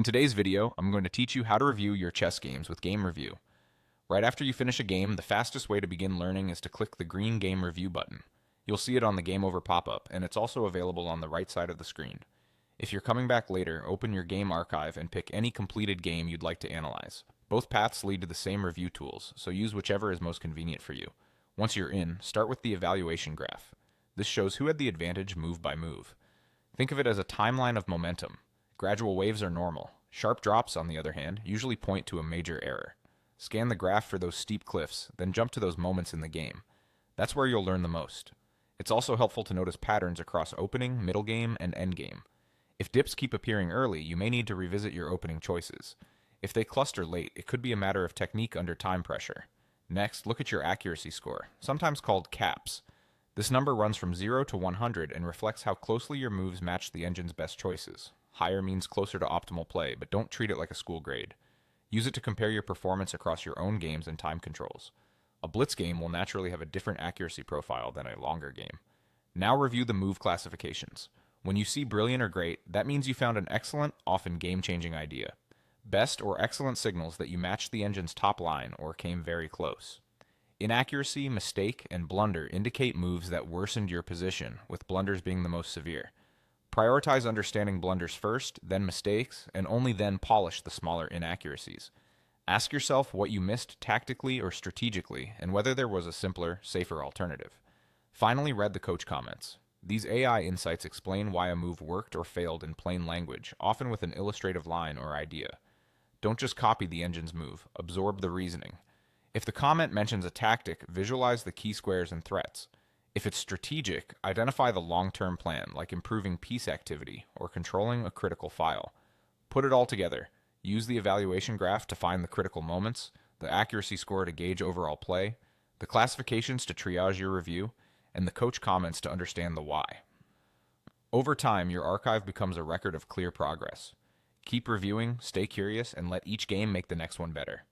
In today's video, I'm going to teach you how to review your chess games with Game Review. Right after you finish a game, the fastest way to begin learning is to click the green Game Review button. You'll see it on the Game Over pop-up, and it's also available on the right side of the screen. If you're coming back later, open your game archive and pick any completed game you'd like to analyze. Both paths lead to the same review tools, so use whichever is most convenient for you. Once you're in, start with the evaluation graph. This shows who had the advantage move by move. Think of it as a timeline of momentum. Gradual waves are normal. Sharp drops, on the other hand, usually point to a major error. Scan the graph for those steep cliffs, then jump to those moments in the game. That's where you'll learn the most. It's also helpful to notice patterns across opening, middle game, and end game. If dips keep appearing early, you may need to revisit your opening choices. If they cluster late, it could be a matter of technique under time pressure. Next, look at your accuracy score, sometimes called CAPS. This number runs from 0 to 100 and reflects how closely your moves match the engine's best choices. Higher means closer to optimal play, but don't treat it like a school grade. Use it to compare your performance across your own games and time controls. A blitz game will naturally have a different accuracy profile than a longer game. Now review the move classifications. When you see brilliant or great, that means you found an excellent, often game-changing idea. Best or excellent signals that you matched the engine's top line or came very close. Inaccuracy, mistake, and blunder indicate moves that worsened your position, with blunders being the most severe. Prioritize understanding blunders first, then mistakes, and only then polish the smaller inaccuracies. Ask yourself what you missed tactically or strategically, and whether there was a simpler, safer alternative. Finally, read the coach comments. These AI insights explain why a move worked or failed in plain language, often with an illustrative line or idea. Don't just copy the engine's move, absorb the reasoning. If the comment mentions a tactic, visualize the key squares and threats. If it's strategic, identify the long-term plan, like improving piece activity or controlling a critical file. Put it all together. Use the evaluation graph to find the critical moments, the accuracy score to gauge overall play, the classifications to triage your review, and the coach comments to understand the why. Over time, your archive becomes a record of clear progress. Keep reviewing, stay curious, and let each game make the next one better.